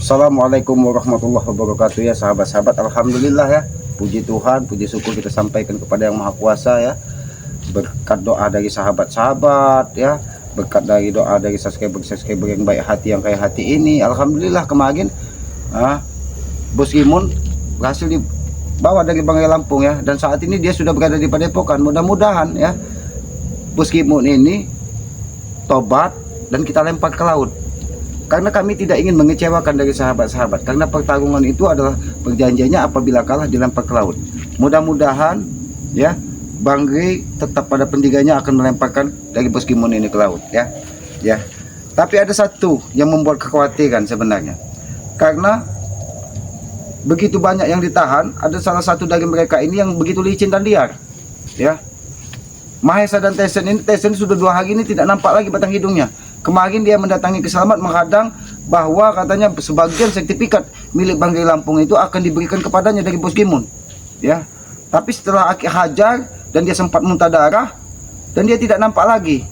Assalamualaikum warahmatullahi wabarakatuh ya sahabat-sahabat. Alhamdulillah ya, puji Tuhan, puji syukur kita sampaikan kepada Yang Maha Kuasa ya. Berkat doa dari sahabat-sahabat ya, berkat dari doa dari subscriber yang baik hati, yang kaya hati ini, alhamdulillah kemarin Bos Gimun berhasil dibawa dari Banggai Lampung ya, dan saat ini dia sudah berada di Padepokan. Mudah-mudahan ya Bos Gimun ini tobat dan kita lempar ke laut. Karena kami tidak ingin mengecewakan dari sahabat-sahabat, karena pertarungan itu adalah perjanjiannya apabila kalah dilempar ke laut. Mudah-mudahan ya Banggai tetap pada pentingnya akan melemparkan dari Bos Gimun ini ke laut ya. Tapi ada satu yang membuat kekhawatiran sebenarnya, karena begitu banyak yang ditahan, ada salah satu dari mereka ini yang begitu licin dan liar ya. Mahesa dan Tesen sudah 2 hari ini tidak nampak lagi batang hidungnya. Kemarin dia mendatangi Keselamat menghadang bahwa katanya sebagian sertifikat milik Banggai Lampung itu akan diberikan kepadanya dari Bos Gimun ya. Tapi setelah Aki hajar dan dia sempat muntah darah dan dia tidak nampak lagi.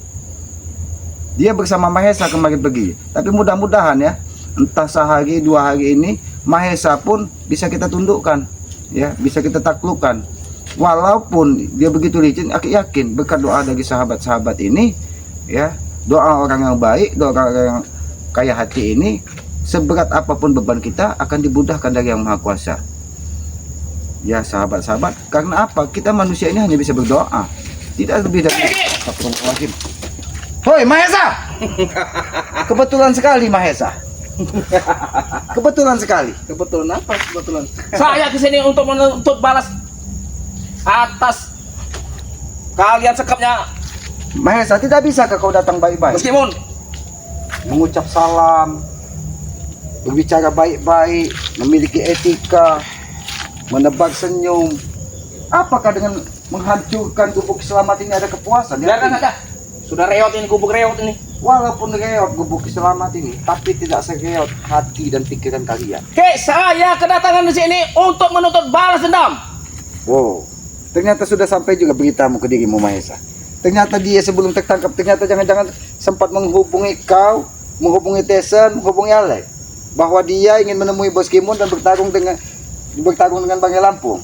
Dia bersama Mahesa kemarin pergi. Tapi mudah-mudahan ya, entah sehari 2 hari ini Mahesa pun bisa kita tundukkan ya, bisa kita taklukkan. Walaupun dia begitu licin, Aki yakin berkat doa dari sahabat-sahabat ini ya, doa orang yang baik, doa orang yang kaya hati ini, seberat apapun beban kita akan dimudahkan dari Yang Maha Kuasa ya sahabat-sahabat. Karena apa? Kita manusia ini hanya bisa berdoa, tidak lebih dari Astagfirullahaladzim. Hoi Mahesa, kebetulan sekali Mahesa. Kebetulan sekali. Kebetulan apa? Kebetulan saya kesini untuk menuntut balas atas kalian sekapnya. Mahesa, tidak bisa kau datang baik-baik, Meskipun mengucap salam, berbicara baik-baik, memiliki etika, menebar senyum. Apakah dengan menghancurkan gubuk Selamat ini ada kepuasan? biarkan saja. Sudah reot ini, gubuk reot ini. Walaupun reot gubuk Selamat ini, tapi tidak sereot hati dan pikiran kalian. Oke, saya kedatangan di sini untuk menuntut balas dendam. Wow, ternyata sudah sampai juga beritamu ke dirimu Mahesa. Ternyata dia sebelum tertangkap, ternyata jangan-jangan sempat menghubungi kau, menghubungi Tesen, menghubungi Ale, bahwa dia ingin menemui Bos Gimun dan bertarung dengan Banggai Lampung.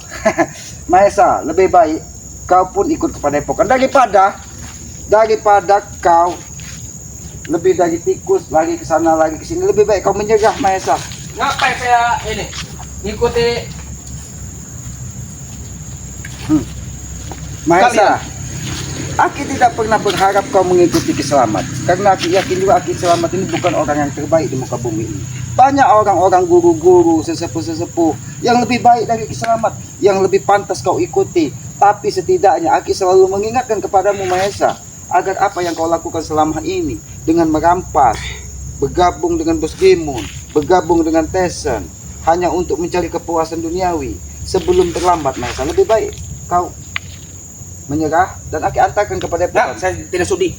Mahesa, lebih baik kau pun ikut ke Padepokan daripada kau lebih dari tikus lagi ke sana lagi ke sini. Lebih baik kau menyerah Mahesa. Ngapain saya ini ngikuti Mahesa? Aki tidak pernah berharap kau mengikuti Keselamat, karena Aki yakin juga Aki Selamat ini bukan orang yang terbaik di muka bumi ini. Banyak orang-orang guru-guru, sesepuh-sesepuh yang lebih baik dari Keselamat, yang lebih pantas kau ikuti. Tapi setidaknya Aki selalu mengingatkan kepadamu Mahesa, agar apa yang kau lakukan selama ini dengan merampas, bergabung dengan Bos Gimun, bergabung dengan Tesen, hanya untuk mencari kepuasan duniawi, sebelum terlambat Mahesa. Lebih baik kau menyerah dan Aki antarkan kepada Nah, saya tidak sudi.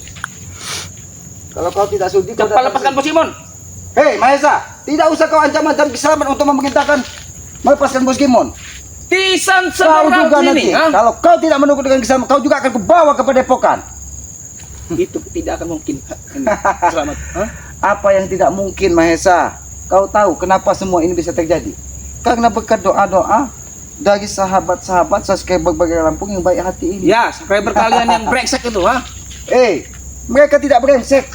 Kalau kau tidak sudi, kau Cepat lepaskan Bos Gimun. Hei Mahesa, tidak usah kau ancam-ancam Keselamat untuk memerintahkan melepaskan Bos Gimun. Tisan Kau seorang juga nanti, ini, kalau kau tidak menunggu dengan Keselamat, kau juga akan kubawa ke Padepokan. itu tidak akan mungkin. Selamat. Apa yang tidak mungkin Mahesa? Kau tahu kenapa semua ini bisa terjadi? Karena berkat doa-doa dari sahabat-sahabat subscriber Banggai Lampung yang baik hati ini. Ya, subscriber kalian yang brengsek itu, Mereka tidak brengsek.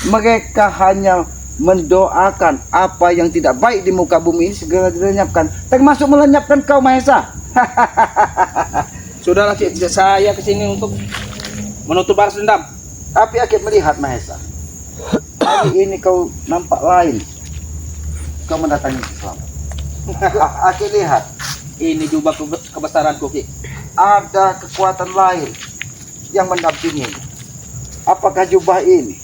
Mereka hanya mendoakan apa yang tidak baik di muka bumi ini segera dilenyapkan, termasuk melenyapkan kau Mahesa. Sudahlah, Cik, saya kesini untuk menuntut balas dendam. Tapi Aki melihat Mahesa, hari ini kau nampak lain. Kau mendatangi Keselamat. Aki lihat, Ini jubah kebesaranku, Ki. ada kekuatan lain yang mendampingi. Apakah jubah ini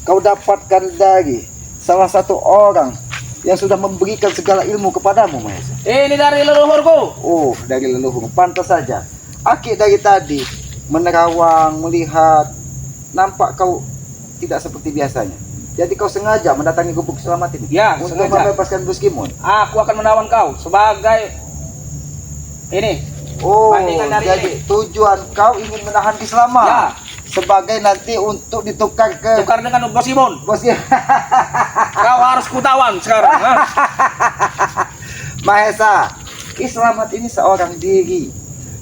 kau dapatkan dari salah satu orang yang sudah memberikan segala ilmu kepadamu Mahesa? Ini dari leluhurku. Oh, dari leluhur. Pantas saja Aki dari tadi menerawang, melihat, nampak kau tidak seperti biasanya. Jadi kau sengaja mendatangi gubuk Selamat ini Ya, untuk sengaja. membebaskan Bos Gimun. Aku akan menawan kau sebagai ini. Oh, Bandingan dari jadi ini. tujuan kau ingin menahan Keselamat. Ya, sebagai nanti untuk ditukar ke Tukar dengan Bos Imon. bosnya. Kau harus kutawan sekarang. Mahesa, Ki Selamat ini seorang diri.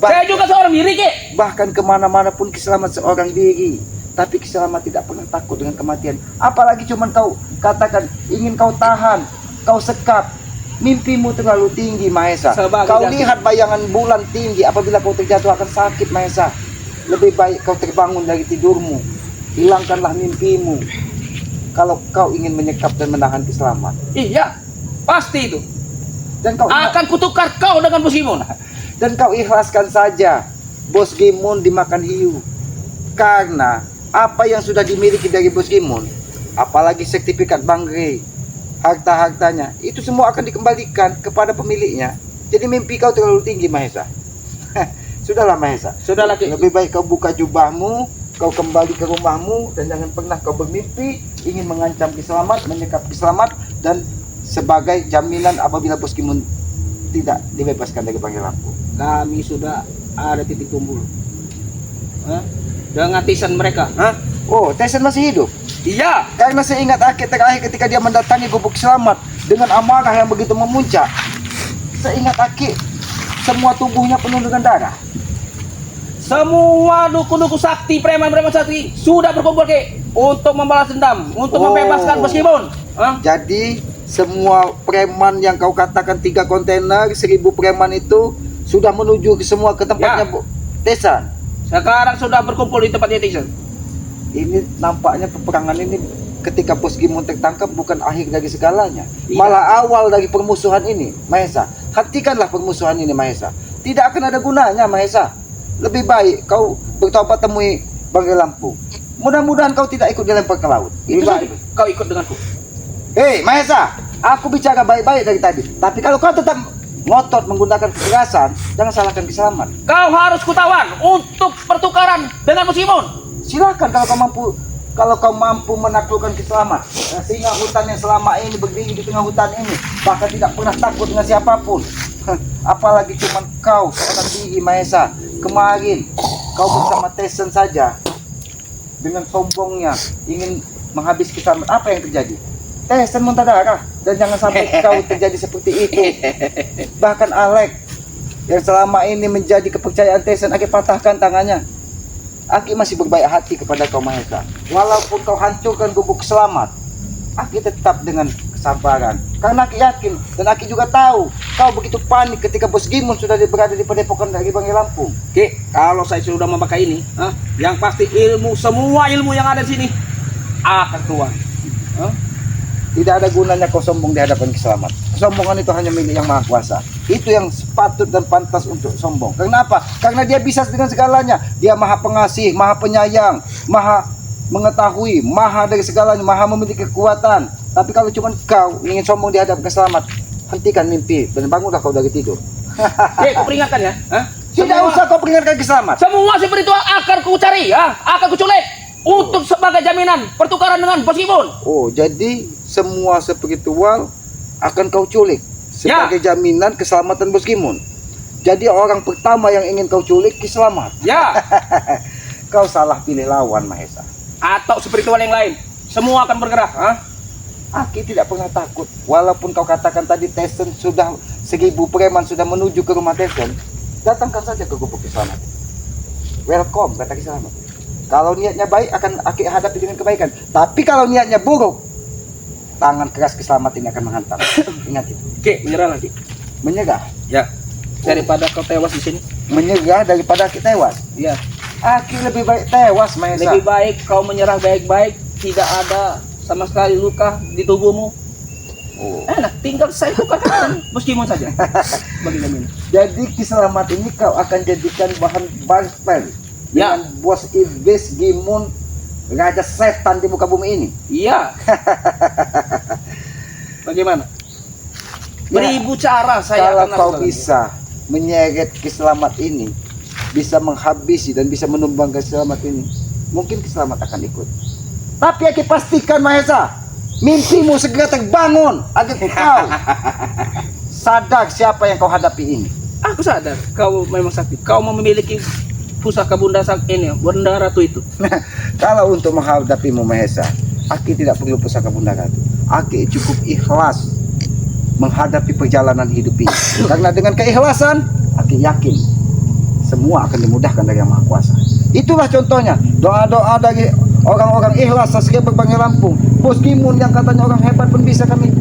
Saya juga seorang diri, Ki. Bahkan kemana-mana pun Ki Selamat seorang diri. Tapi Ki Selamat tidak pernah takut dengan kematian. Apalagi cuman kau katakan ingin kau tahan, kau sekap. Mimpimu terlalu tinggi, Mahesa. Sebagai Kau jantung. lihat bayangan bulan tinggi. Apabila kau terjatuh akan sakit, Mahesa. Lebih baik kau terbangun dari tidurmu. Hilangkanlah mimpimu. Kalau kau ingin menyekap dan menahan Ki Selamat. Iya, pasti itu. Dan kau Akan kutukar kau dengan Bos Imon. dan kau ikhlaskan saja Bos Gimun dimakan hiu. Karena apa yang sudah dimiliki dari Bos Gimun, apalagi sertifikat bangkai, harta-hartanya, itu semua akan dikembalikan kepada pemiliknya. Jadi mimpi kau terlalu tinggi, Mahesa. Sudahlah, Mahesa. Sudahlah, Ki. Lebih baik kau buka jubahmu, kau kembali ke rumahmu, dan jangan pernah kau bermimpi ingin mengancam Ki Selamat, menyekap Ki Selamat, dan sebagai jaminan apabila Bos Gimun tidak dibebaskan dari Bangkai Lampu. Kami sudah ada titik kumpul. Dengan tisan mereka. Oh, Tyson masih hidup? Iya. Karena saya ingat akhir terakhir ketika dia mendatangi Gubuk Selamat dengan amarah yang begitu memuncak. Saya ingat akhir semua tubuhnya penuh dengan darah. Semua dukun-dukun sakti, preman-preman sakti sudah berkumpul, Ki, untuk membalas dendam, untuk Oh. membebaskan Bos Imon. Jadi semua preman yang kau katakan 3 kontainer 1000 preman itu sudah menuju ke semua ke tempatnya Ya. Tyson. Sekarang sudah berkumpul di tempatnya Tyson. Ini nampaknya peperangan ini ketika Bos Gimun tertangkap bukan akhir dari segalanya. Iya. Malah awal dari permusuhan ini, Mahesa. Hentikanlah permusuhan ini, Mahesa. Tidak akan ada gunanya, Mahesa. Lebih baik kau bertobat temui Bangkai Lampu. Mudah-mudahan kau tidak ikut dilempar ke laut. Itu Lebih baik. saja. Kau ikut denganku. Hei, Mahesa, aku bicara baik-baik dari tadi. Tapi kalau kau tetap ngotot menggunakan kekerasan, jangan salahkan Ki Selamat. Kau harus kutawan untuk pertukaran dengan Bos Imon. Silakan kalau kau mampu menaklukkan Ki Selamat. Sehingga hutan yang selama ini berdiri di tengah hutan ini bahkan tidak pernah takut dengan siapapun. Apalagi cuman kau seorang diri, Mahesa. Kemarin kau bersama Tyson saja dengan sombongnya ingin menghabis Ki Selamat. Apa yang terjadi? Tyson muntah darah. Dan jangan sampai kau terjadi seperti itu. Bahkan Alex yang selama ini menjadi kepercayaan Tyson, Aki patahkan tangannya. Aki masih berbaik hati kepada kau, Mahesa. Walaupun kau hancurkan Gubuk Selamat, Aki tetap dengan kesabaran. Karena Aki yakin dan Aki juga tahu kau begitu panik ketika Bos Gimun sudah berada di padepokan dari Bangkai Lampung. Ki, kalau saya sudah memakai ini, yang pasti semua ilmu yang ada di sini akan keluar. Tidak ada gunanya kau sombong di hadapan Ki Selamat. Kesombongan itu hanya milik yang Maha Kuasa. Itu yang patut dan pantas untuk sombong. Kenapa? Karena dia bisa dengan segalanya. Dia Maha Pengasih, Maha Penyayang, Maha Mengetahui, Maha dari segalanya, Maha memiliki kekuatan. Tapi kalau cuma kau ingin sombong di hadapan Ki Selamat, hentikan mimpi dan bangunlah kau dari tidur. Ki, kau peringatkan ya. Tidak usah kau peringatkan Ki Selamat. Semua seperti itu akan ku cari, akan ku culik. Untuk sebagai jaminan pertukaran dengan Bos Imon. Oh, jadi semua spiritual akan kau culik sebagai jaminan keselamatan Bos Gimun. Jadi orang pertama yang ingin kau culik Ki Selamat. Ya. Kau salah pilih lawan, Mahesa. Atau spiritual yang lain. Semua akan bergerak. Aki tidak pernah takut. Walaupun kau katakan tadi Tyson sudah 1000 preman sudah menuju ke rumah Tyson, datangkan saja ke Gubuk Ki Selamat. Welcome, kata Ki Selamat. Kalau niatnya baik akan Aki hadapi dengan kebaikan. Tapi kalau niatnya buruk, tangan keras Ki Selamat ini akan menghantam. Ingat itu. Ki, menyerah lagi. Menyerah. Ya. Daripada kau tewas di sini. Menyerah daripada Aki tewas. Ya. Aki lebih baik tewas, Mahesa. Lebih baik kau menyerah baik-baik, tidak ada sama sekali luka di tubuhmu. Oh. Enak, tinggal saya tukarkan Bos Imon saja. Bagi jaminan. Jadi Ki Selamat ini kau akan jadikan bahan barter dengan bos iblis Gimun, raja setan di muka bumi ini. Iya. Bagaimana? Beribu cara saya Kalau akan kau lakukan. bisa menyeret Ki Selamat ini, bisa menghabisi dan bisa menumbang Ki Selamat ini, mungkin Ki Selamat akan ikut. Tapi Aki pastikan, Mahesa, mimpimu segera terbangun agar kau sadar siapa yang kau hadapi ini. Aku sadar kau memang sakti. Kau memiliki pusaka Bunda Sang ini, Bunda Ratu itu. Kalau untuk menghadapimu Mahesa, Aki tidak perlu pusaka Bunda Ratu. Aki cukup ikhlas menghadapi perjalanan hidup ini. Karena dengan keikhlasan, Aki yakin semua akan dimudahkan dari Yang Maha Kuasa. Itulah contohnya doa-doa dari orang-orang ikhlas Saskia Berbangi Lampung. Bos Gimun yang katanya orang hebat pun bisa kami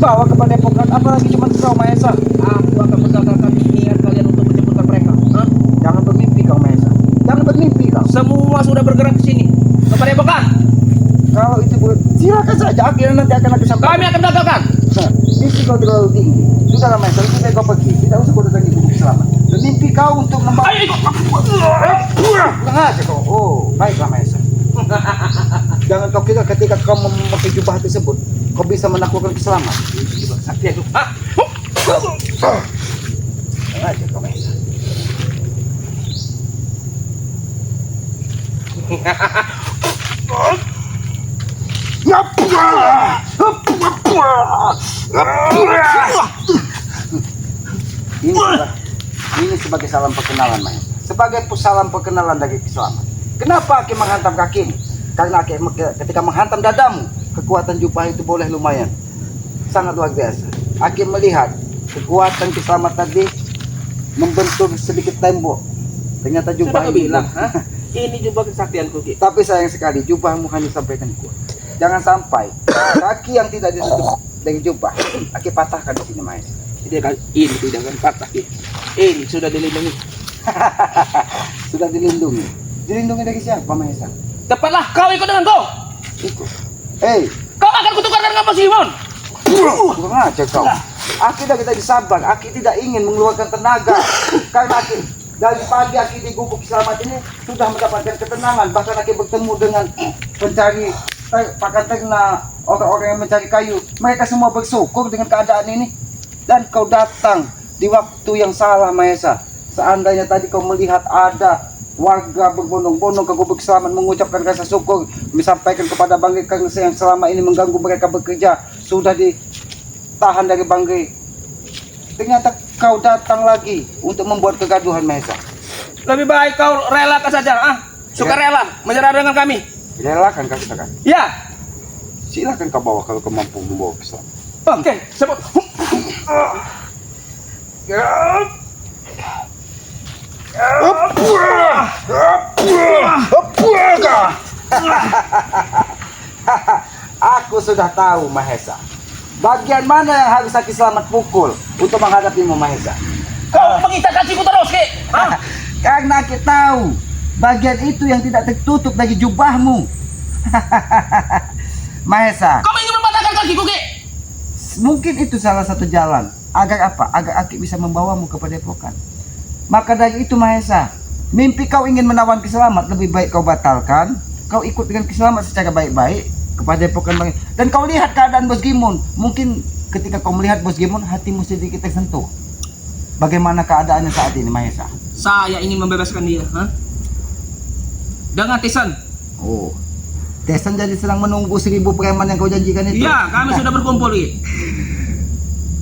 bawa kepada epokan, apalagi cuma kau Mahesa. Aku akan menggagalkan niat kalian untuk menjemputkan mereka. Hah? Jangan bermimpi kau Mahesa. Jangan bermimpi kau. Semua sudah bergerak ke sini. Kepada epokan. Kalau itu silakan saja, akhirnya nanti akan aku sampaikan. Kami akan gagalkan. Nah, mimpi kau terlalu tinggi. Sudahlah Mahesa, lebih baik kau pergi. Tidak usah kau datangi bumi selamat. Dan mimpi kau untuk membawa. Kurang aja kau. Oh, baiklah Mahesa. Jangan kau kira ketika kau memakai jubah tersebut, kau bisa menaklukkan keselamatan. Sakti itu. Ah. Kurang aja kau Mahesa. Ini sebagai salam perkenalan, Mahesa. Sebagai salam perkenalan dari keselamatan. Kenapa Aki menghantam kakimu? Karena Aki ketika menghantam dadamu, kekuatan jubah itu boleh lumayan. Sangat luar biasa. Aki melihat kekuatan keselamatan tadi membentuk sedikit tembok. Ternyata jubah Sudah kau ini bilang, hah? Ini jubah kesaktianku, Ki. Tapi sayang sekali jubahmu hanya sampaikan kuat. Jangan sampai kaki yang tidak ditutup dengan jubah Aki patahkan di sini Mahesa. Ini tidak akan patah, Ki. Ini sudah dilindungi. Sudah dilindungi. Dilindungi dari siapa Mahesa? Cepatlah kau ikut denganku. Ikut. Hei, Kau akan kutukar dengan Bos Gimun. kurang aja kau. Aki tidak sabar. Aki tidak ingin mengeluarkan tenaga. Karena Aki dari pagi Aki di gubuk selamat ini sudah mendapatkan ketenangan. Bahkan Aki bertemu dengan pencari pakan ternak, orang-orang yang mencari kayu. Mereka semua bersyukur dengan keadaan ini. Dan kau datang di waktu yang salah Mahesa. Seandainya tadi kau melihat ada warga berbondong-bondong ke gubuk selamat mengucapkan rasa syukur, disampaikan kepada Banggai karena yang selama ini mengganggu mereka bekerja sudah ditahan dari Banggai. Ternyata kau datang lagi untuk membuat kegaduhan Mahesa. Lebih baik kau relakan saja, suka rela menyerah dengan kami. Relakan kau katakan. Ya. Silakan kau bawa kalau kau mampu membawa ke sana. Oke, sebut. Aku sudah tahu Mahesa. Bagian mana yang harus Aki Selamat pukul untuk menghadapimu Mahesa? Kau mengincar kakiku terus, Ki. Karena Aki tahu bagian itu yang tidak tertutup dari jubahmu. Mahesa, Kau ingin mematahkan kakiku, Ki? mungkin itu salah satu jalan agar apa? Agar Aki bisa membawamu ke padepokan. Maka dari itu Mahesa, mimpi kau ingin menawan Kiselamat lebih baik kau batalkan. Kau ikut dengan Kiselamat secara baik-baik ke padepokan Banggai. Dan kau lihat keadaan Bos Gimun. Mungkin ketika kau melihat Bos Gimun, hatimu sedikit tersentuh. Bagaimana keadaannya saat ini Mahesa? Saya ingin membebaskan dia, dengan Tisan. Oh, Tesan jadi sedang menunggu 1000 preman yang kau janjikan itu. Iya, kami sudah berkumpul, Ki.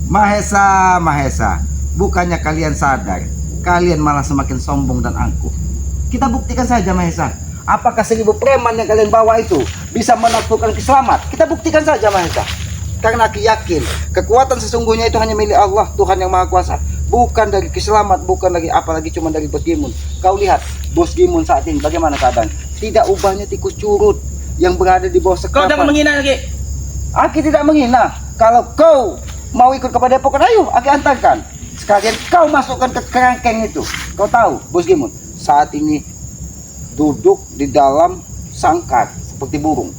Mahesa, Mahesa, bukannya kalian sadar, kalian malah semakin sombong dan angkuh. Kita buktikan saja Mahesa, apakah 1000 preman yang kalian bawa itu bisa menaklukkan Kiselamat? Kita buktikan saja Mahesa. Karena Aki yakin, kekuatan sesungguhnya itu hanya milik Allah, Tuhan yang Maha Kuasa. Bukan dari Kiselamat, bukan lagi apalagi cuma dari Bos Gimun. Kau lihat Bos Gimun saat ini bagaimana keadaan? Tidak ubahnya tikus curut yang berada di bawah Kau sekapan. jangan menghina, Ki. Aki tidak menghina. Kalau kau mau ikut kepada padepokan, ayo Aki antarkan. Sekalian kau masukkan ke kerangkeng itu. Kau tahu Bos Gimun saat ini duduk di dalam sangkar seperti burung.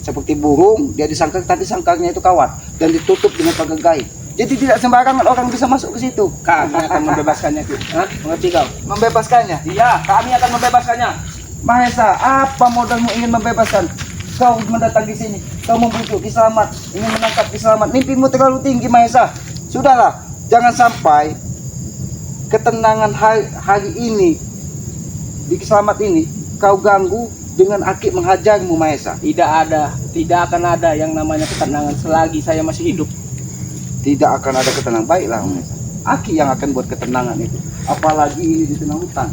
Seperti burung dia disangkar, tapi sangkarnya itu kawat dan ditutup dengan pagar gaib. Jadi tidak sembarangan orang bisa masuk ke situ. Kami akan membebaskannya, Ki. Mengerti kau? Membebaskannya. Iya, kami akan membebaskannya. Mahesa, apa modalmu ingin membebaskan? Kau mendatang di sini, kau membujuk Kiselamat, ingin menangkap Kiselamat. Mimpimu terlalu tinggi Mahesa. Sudahlah, jangan sampai ketenangan hari ini di Kiselamat ini kau ganggu dengan Aki menghajarmu Mahesa. Tidak akan ada yang namanya ketenangan selagi saya masih hidup. Tidak akan ada ketenangan. Baiklah Mahesa, Aki yang akan buat ketenangan itu. Apalagi ini di tengah hutan.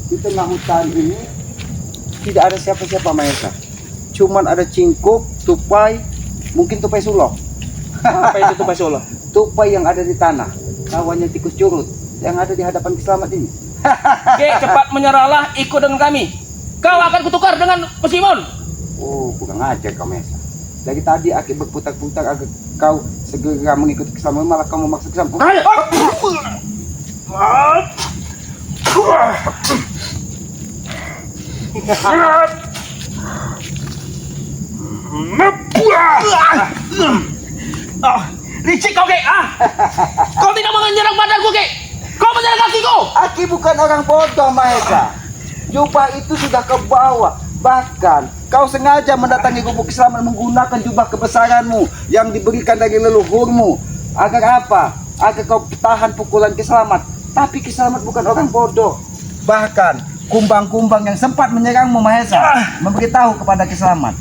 di tengah hutan ini tidak ada siapa-siapa Mahesa. Cuman ada cingkuk, tupai, mungkin tupai sulok. Apa itu tupai solo? Tupai yang ada di tanah, kawannya tikus curut yang ada di hadapan Kiselamat ini. Oke, cepat menyerahlah, ikut dengan kami. Kau akan kutukar dengan Poskimon. Oh, kurang ajar kau Mahesa. Dari tadi Aki berputar-putar agar kau segera mengikuti Kiselamat, malah kau memaksa Kiselamat. Ayo. Licik kau, Kek. Kau tidak menyerang badanku, Kek. Kau menyerang kakiku. Aki bukan orang bodoh Mahesa. Jubah itu sudah kau bawa. Bahkan kau sengaja mendatangi gubuk Kiselamat menggunakan jubah kebesaranmu yang diberikan dari leluhurmu. Agar apa? Agar kau tahan pukulan Kiselamat. Tapi Kiselamat bukan orang bodoh. Bahkan kumbang-kumbang yang sempat menyerangmu Mahesa memberitahu kepada Kiselamat,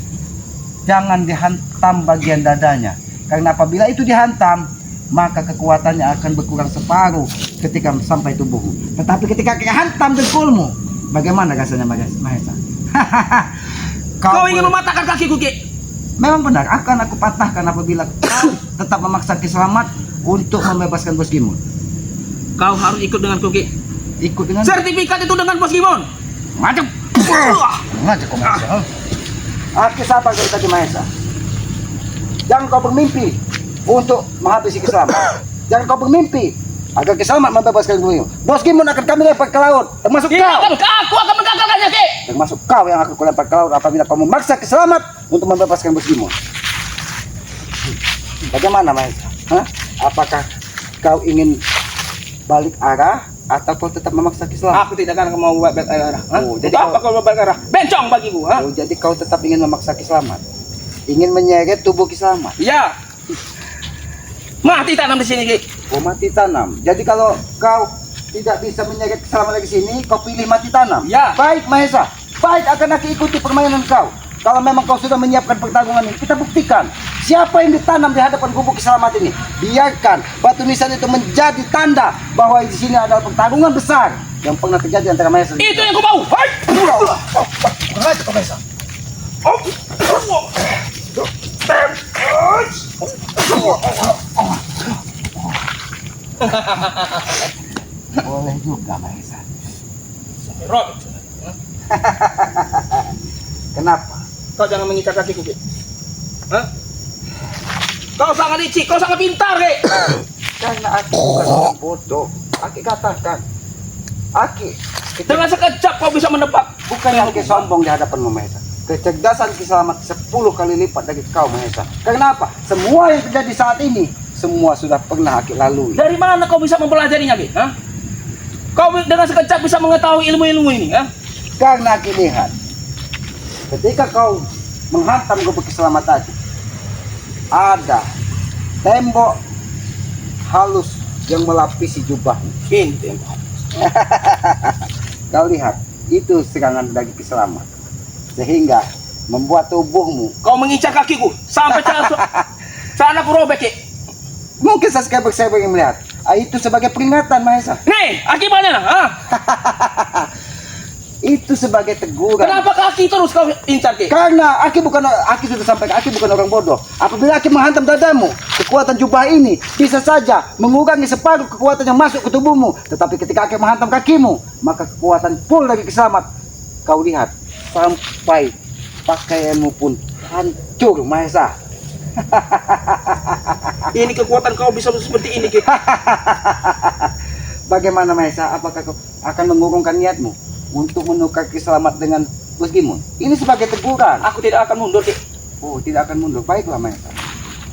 jangan dihantam bagian dadanya. Karena apabila itu dihantam, maka kekuatannya akan berkurang separuh ketika sampai tubuhmu. Tetapi ketika kau hantam dengkulmu, bagaimana rasanya Mahesa? Kau ingin mematahkan kakiku, Kek. Memang benar, akan aku patahkan apabila kau tetap memaksa Kiselamat untuk membebaskan Poskimon. Kau harus ikut denganku, Kek. Ikut dengan Sertifikat itu dengan Poskimon. macam ngajak kau Mahesa. Aki sabar dari tadi Mahesa. Jangan kau bermimpi untuk menghabisi Kiselamat. Jangan kau bermimpi agar Kiselamat membebaskan Poskimon akan kami lempar ke laut, termasuk kau. Aku akan menggagalkannya, Kek. Termasuk kau yang akan kulempar ke laut apabila kau memaksa Kiselamat untuk membebaskan Poskimon. Bagaimana Mahesa? Hah? Apakah kau ingin balik arah atau kau tetap memaksa Kiselamat? Aku tidak akan mau balik arah. Oh, jadi apa kau balik arah? Bencong bagiku, ha? Oh, jadi kau tetap ingin memaksa Kiselamat, ingin menyeret tubuh Kiselamat. Iya. Mati tanam di sini, Kek. Oh, mati tanam. Jadi kalau kau tidak bisa menyeret Kiselamat lagi sini, kau pilih mati tanam. Ya. Baik Mahesa, baik akan aku ikuti permainan kau. Kalau memang kau sudah menyiapkan pertarungan ini, kita buktikan siapa yang ditanam di hadapan gubuk Kiselamat ini. Biarkan batu nisan itu menjadi tanda bahwa di sini adalah pertarungan besar yang pernah terjadi antara Mahesa. Itu yang ku mau. Hai. Mengajar kau Mahesa. Boleh juga Mahesa. Robert. Kenapa? Kau jangan mengikat kakiku, Kek. Hah? Kau sangat licik, kau sangat pintar, Kek. Karena Aki bukan orang bodoh. Aki katakan, Aki Dengan sekejap kau bisa menebak. bukan yang Aki sombong di hadapanmu Mahesa. Kecerdasan Kiselamat 10 kali lipat dari kau Mahesa. Karena apa? Semua yang terjadi saat ini, semua sudah pernah Aki lalui. Dari mana kau bisa mempelajarinya, Kek? Hah? Kau dengan sekejap bisa mengetahui ilmu-ilmu ini, ha? Karena Aki lihat, ketika kau menghantam gubuk Kiselamat tadi, ada tembok halus yang melapisi jubahmu. Ini tembok. Kau lihat, itu serangan dari Kiselamat, sehingga membuat tubuhmu. Kau mengincar kakiku sampai celanaku robek, Kek. Mungkin subscriber yang melihat. Itu sebagai peringatan Mahesa. Nih, akibatnya, ha? Itu sebagai teguran. Kenapa kaki terus kau incar, Kek? Karena Aki sudah sampaikan, Aki bukan orang bodoh. Apabila Aki menghantam dadamu, kekuatan jubah ini bisa saja mengurangi separuh kekuatan yang masuk ke tubuhmu. Tetapi ketika Aki menghantam kakimu, maka kekuatan full dari Kiselamat. Kau lihat, sampai pakaianmu pun hancur Mahesa. Ini kekuatan kau bisa seperti ini, Kek. Bagaimana Mahesa? Apakah kau akan mengurungkan niatmu untuk menukar Kiselamat dengan Poskimon? Ini sebagai teguran. Aku tidak akan mundur, Kek. Oh, tidak akan mundur. Baiklah Mahesa.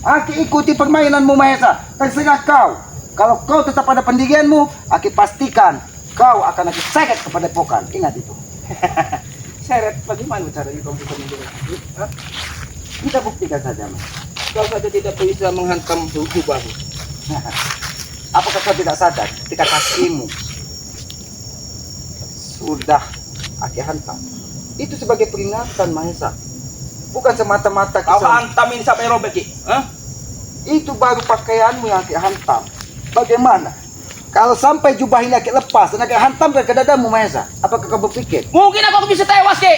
Aki ikuti permainanmu Mahesa. Terserah kau. Kalau kau tetap pada pendirianmu, Aki pastikan kau akan Aki seret ke padepokan. Ingat itu. Seret, bagaimana caranya kau bisa mundur? Hah? Kita buktikan saja Mas. Kau saja tidak bisa menghantam jubahmu. Apakah kau tidak sadar ketika kakimu sudah Aki hantam? Itu sebagai peringatan Mahesa. Bukan semata-mata Kau Kiselamat. hantam ini sampai robek, Kek. Hah? Itu baru pakaianmu yang Aki hantam. Bagaimana Kalau sampai jubah ini Aki lepas dan Aki hantam ke dadamu Mahesa, apakah kau berpikir? Mungkin aku bisa tewas, Ki.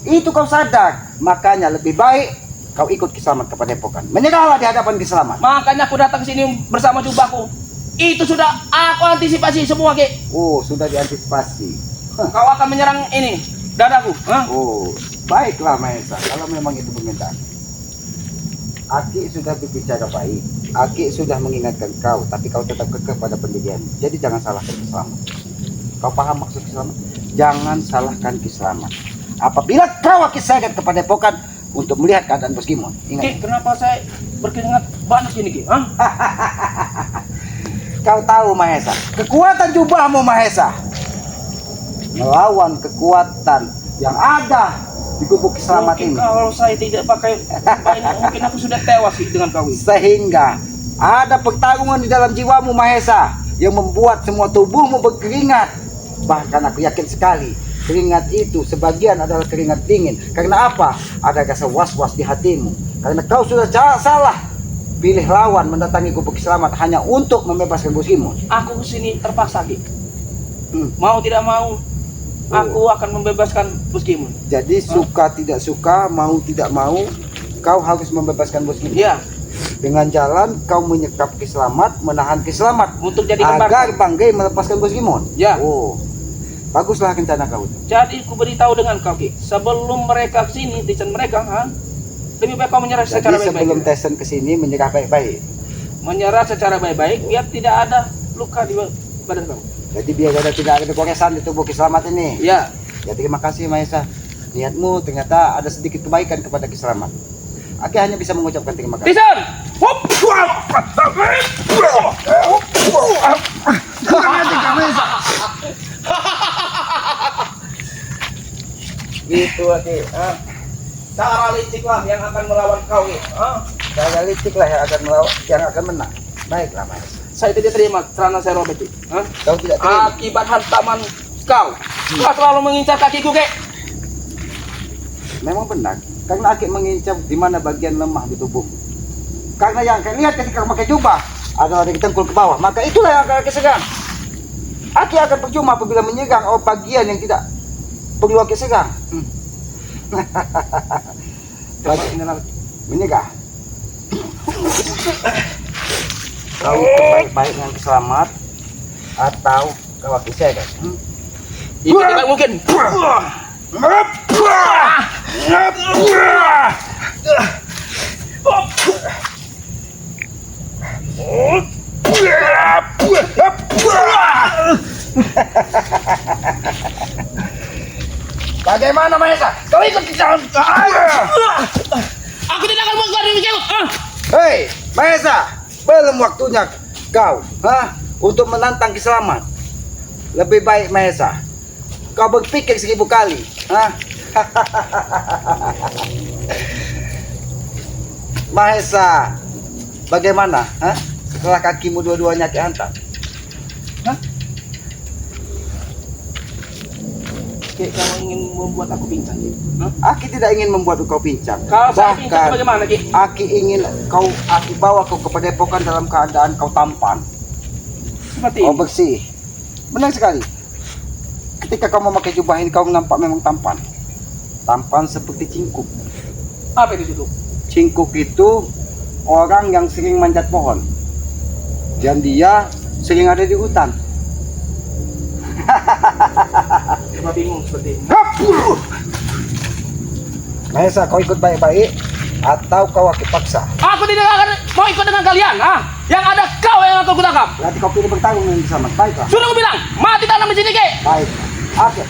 Itu kau sadar. Makanya lebih baik kau ikut Kiselamat ke Padepokan. Menyerahlah di hadapan Kiselamat. Makanya aku datang ke sini bersama jubahku. Itu sudah aku antisipasi semua, Ki. Oh, sudah diantisipasi. Kau akan menyerang ini dadaku. Hah? Oh, baiklah Mahesa. Kalau memang itu permintaan. Aki sudah berbicara baik. Aki sudah mengingatkan kau, tapi kau tetap kekeh pada pendirian. Jadi jangan salahkan Kiselamat. Kau paham maksud Kiselamat? Jangan salahkan Kiselamat. Apabila kau Aki seret ke Padepokan untuk melihat keadaan Bos Gimon. Ki, Ingat. kenapa saya berkeringat banyak ini, Ki? Hah? Kau tahu Mahesa, kekuatan jubahmu Mahesa melawan kekuatan yang ada di gubuk Kiselamat Mungkin ini. kalau saya tidak pakai ini, mungkin aku sudah tewas, Ki, dengan kau ini. Sehingga ada pertarungan di dalam jiwamu Mahesa yang membuat semua tubuhmu berkeringat. Bahkan aku yakin sekali keringat itu sebagian adalah keringat dingin. Karena apa? Ada rasa was-was di hatimu. Karena kau sudah salah pilih lawan mendatangi gubuk Kiselamat hanya untuk membebaskan Bos Gimon. Aku kesini terpaksa, Ki. Mau tidak mau, aku akan membebaskan Bos Gimon. Jadi suka tidak suka, mau tidak mau, kau harus membebaskan Bos Gimon. Iya, Dengan jalan kau menyekap Kiselamat, menahan Kiselamat untuk jadi agar kembar. Banggai melepaskan Bos Gimon. Ya. Oh, baguslah rencana kau. Jadi aku beritahu dengan kau, Ki, sebelum mereka kesini, desain mereka, lebih baik kau menyerah secara Jadi sebelum baik-baik. Tyson kesini menyerah baik-baik. Menyerah secara baik-baik, biar tidak ada luka di badan kamu. Jadi biar tidak ada kekoresan di tubuh Kiselamat ini. Ya, Ya terima kasih Mahesa. Niatmu ternyata ada sedikit kebaikan kepada Kiselamat. Aki hanya bisa mengucapkan terima kasih. desain. Gitu, Aki. Cara liciklah yang akan melawan kau, Ki. Saya licik lah yang akan menang. Baiklah Mahesa. Saya tidak terima karena saya robek, Ki. Kau tidak terima. Akibat hantaman kau. Kau selalu mengincar kakiku, Ki. Memang benar. Karena Aki mengincar di mana bagian lemah di tubuh. Karena yang Aki lihat ketika pakai jubah adalah dari tengkul ke bawah. Maka itulah yang akan Aki serang. Aki akan percuma apabila menyerang bagian yang tidak perlu Aki serang. Menyerah. Kau ikut baik-baik dengan Kiselamat atau kau Aki serang. Itu tidak mungkin. Bagaimana Mahesa? Kau ikut ke jalan. Aku tidak akan membuat diri kau. Hei, Mahesa, belum waktunya kau untuk menantang Kiselamat. Lebih baik Mahesa, kau berpikir 1000 kali. Mahesa, bagaimana? Setelah kakimu dua-duanya Aki hantam. Kamu ingin membuat aku pincang, Ki? Aki tidak ingin membuat kau pincang. Kalau saya pincang bagaimana, Ki? Aki ingin Aki bawa kau ke Padepokan dalam keadaan kau tampan, Seperti kau ini. bersih. Benar sekali. Ketika kau memakai jubah ini kau nampak memang tampan. Tampan seperti cingkuk. Apa itu situ? Cingkuk itu orang yang sering manjat pohon. Dan dia sering ada di hutan. Cuma bingung seperti ini. Mahesa, kau ikut baik-baik atau kau Aki paksa. Aku tidak akan mau ikut dengan kalian. Yang ada kau yang akan kutangkap. Nanti kau pilih bertarung dengan Kiselamat. Baiklah. Sudah aku bilang, mati tanam di sini, Ki. Baik. Oke.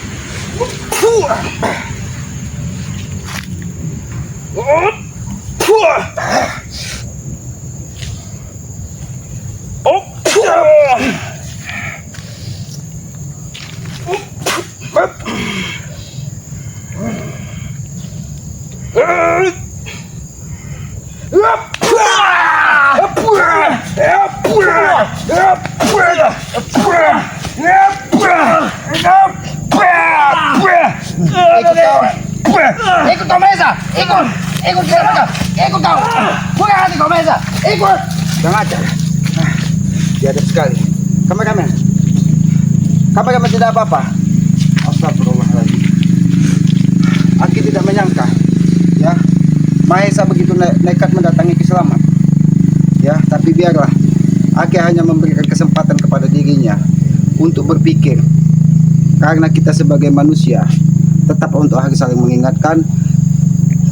Ikut kau Mahesa, ikut Kiselamat, ikut kau. Bukan hati kau Mahesa, ikut. Jangan aja. Biadab sekali. Kameramen. Kameramen tidak apa-apa. Astagfirullahaladzim. Aki tidak menyangka, ya, Mahesa begitu nekat mendatangi Kiselamat, ya. Tapi biarlah, Aki hanya memberikan kesempatan kepada dirinya untuk berpikir, karena kita sebagai manusia tetap untuk harus saling mengingatkan,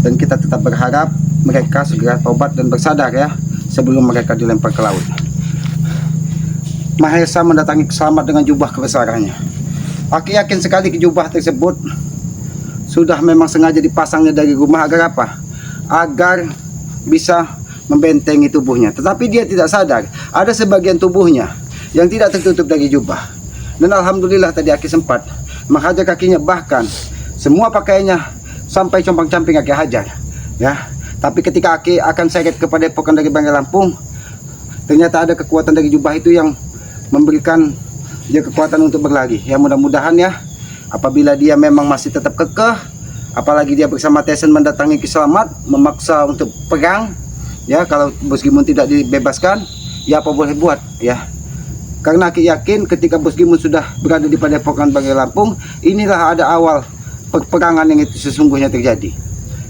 dan kita tetap berharap mereka segera tobat dan bersadar, ya, sebelum mereka dilempar ke laut. Mahesa mendatangi Kiselamat dengan jubah kebesarannya. Aki yakin sekali jubah tersebut sudah memang sengaja dipasangnya dari rumah agar apa? Agar bisa membentengi tubuhnya. Tetapi dia tidak sadar ada sebagian tubuhnya yang tidak tertutup dari jubah. Dan alhamdulillah tadi Aki sempat menghajar kakinya, bahkan semua pakaiannya sampai compang-camping Aki hajar, ya. Tapi ketika Aki akan seret kepada epokan dari Banggai Lampung, ternyata ada kekuatan dari jubah itu yang memberikan dia kekuatan untuk berlari. Ya, mudah-mudahan ya, apabila dia memang masih tetap kekeh, apalagi dia bersama Tesen mendatangi Kiselamat, memaksa untuk perang, ya, kalau Bos Gimun tidak dibebaskan, ya apa boleh buat, ya. Karena Aki yakin ketika Bos Gimun sudah berada di padepokan Banggai Lampung, inilah ada awal peperangan yang itu sesungguhnya terjadi.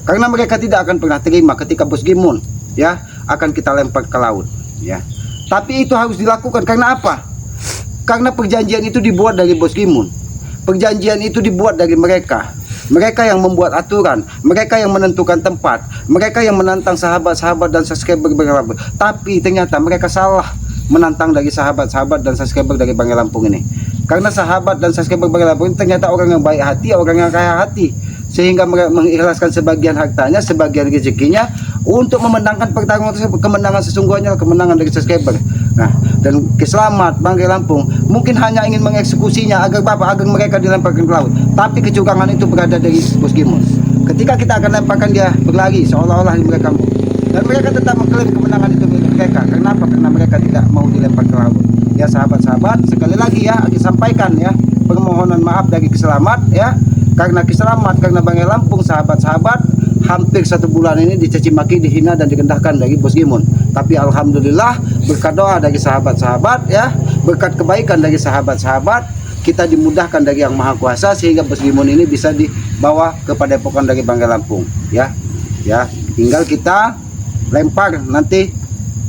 Karena mereka tidak akan pernah terima ketika Bos Gimun, ya, akan kita lempar ke laut, ya. Tapi itu harus dilakukan karena apa? Karena perjanjian itu dibuat dari Bos Gimun. Perjanjian itu dibuat dari mereka. Mereka yang membuat aturan, mereka yang menentukan tempat, mereka yang menantang sahabat-sahabat dan subscriber Banggai Lampung. Tapi ternyata mereka salah menantang dari sahabat-sahabat dan subscriber dari Banggai Lampung ini. Karena sahabat dan subscriber Banggai Lampung ini ternyata orang yang baik hati, orang yang kaya hati, sehingga mereka mengikhlaskan sebagian hartanya, sebagian rezekinya untuk memenangkan pertarungan tersebut. Kemenangan sesungguhnya kemenangan dari subscriber. Nah, dan Kiselamat Banggai Lampung mungkin hanya ingin mengeksekusinya agar apa? Agar mereka dilemparkan ke laut. Tapi kecurangan itu berada dari Bos Gimun. Ketika kita akan lemparkan dia berlari seolah-olah mereka, dan mereka tetap mengklaim kemenangan itu milik mereka. Kenapa? Karena mereka tidak mau dilempar ke laut. Ya sahabat-sahabat, sekali lagi ya disampaikan ya permohonan maaf dari Kiselamat, ya. Karena Kiselamat, karena Banggai Lampung, sahabat-sahabat, hampir 1 bulan ini dicaci maki, dihina dan direndahkan dari Bos Gimun. Tapi alhamdulillah berkat doa dari sahabat-sahabat, ya, berkat kebaikan dari sahabat-sahabat, kita dimudahkan dari Yang Maha Kuasa sehingga Bos Gimun ini bisa dibawa ke padepokan dari Banggai Lampung, ya. Ya, tinggal kita lempar nanti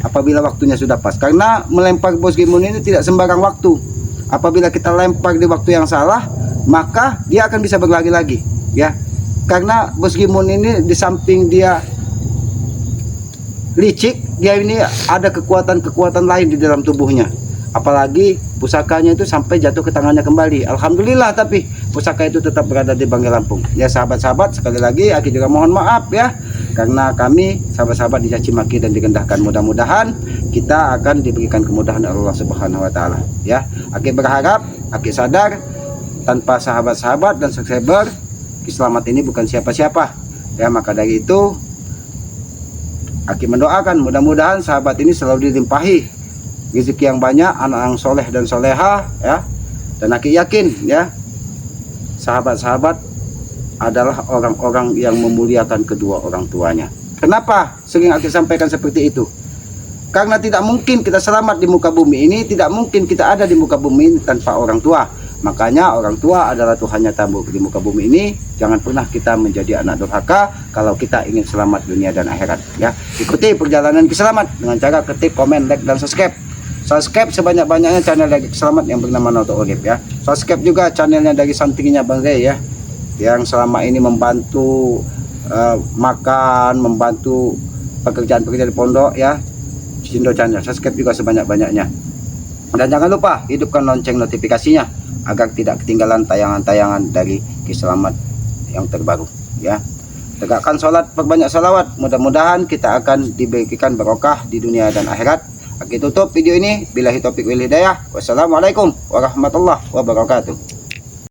apabila waktunya sudah pas. Karena melempar Bos Gimun ini tidak sembarang waktu. Apabila kita lempar di waktu yang salah, maka dia akan bisa berlari lagi, ya. Karena Bos Gimun ini di samping dia licik, dia ini ada kekuatan-kekuatan lain di dalam tubuhnya. Apalagi pusakanya itu sampai jatuh ke tangannya kembali. Alhamdulillah, tapi pusaka itu tetap berada di Banggai Lampung. Ya sahabat-sahabat, sekali lagi Aki juga mohon maaf ya, karena kami sahabat-sahabat dicaci maki dan direndahkan. Mudah-mudahan kita akan diberikan kemudahan Allah Subhanahu wa taala, ya. Aki berharap, Aki sadar tanpa sahabat-sahabat dan subscriber Kiselamat ini bukan siapa-siapa, ya. Maka dari itu Aki mendoakan mudah-mudahan sahabat ini selalu dilimpahi rezeki yang banyak, anak yang soleh dan soleha, ya. Dan Aki yakin ya sahabat-sahabat adalah orang-orang yang memuliakan kedua orang tuanya. Kenapa sering Aki sampaikan seperti itu? Karena tidak mungkin kita selamat di muka bumi ini, tidak mungkin kita ada di muka bumi ini tanpa orang tua. Makanya orang tua adalah Tuhannya tamu di muka bumi ini. Jangan pernah kita menjadi anak durhaka kalau kita ingin selamat dunia dan akhirat, ya. Ikuti perjalanan Kiselamat dengan cara ketik, komen, like, dan subscribe. Subscribe sebanyak-banyaknya channel dari Kiselamat yang bernama Noto Urip, ya. Subscribe juga channelnya dari santrinya Bang Rey, ya, yang selama ini membantu makan, membantu pekerjaan-pekerjaan di pondok, ya. Cindo channel, subscribe juga sebanyak-banyaknya. Dan jangan lupa hidupkan lonceng notifikasinya agar tidak ketinggalan tayangan-tayangan dari Kiselamat yang terbaru, ya. Tegakkan sholat, perbanyak salawat. Mudah-mudahan kita akan diberikan barokah di dunia dan akhirat. Aki tutup video ini. Billahi taufiq wal hidayah. Wassalamualaikum warahmatullahi wabarakatuh.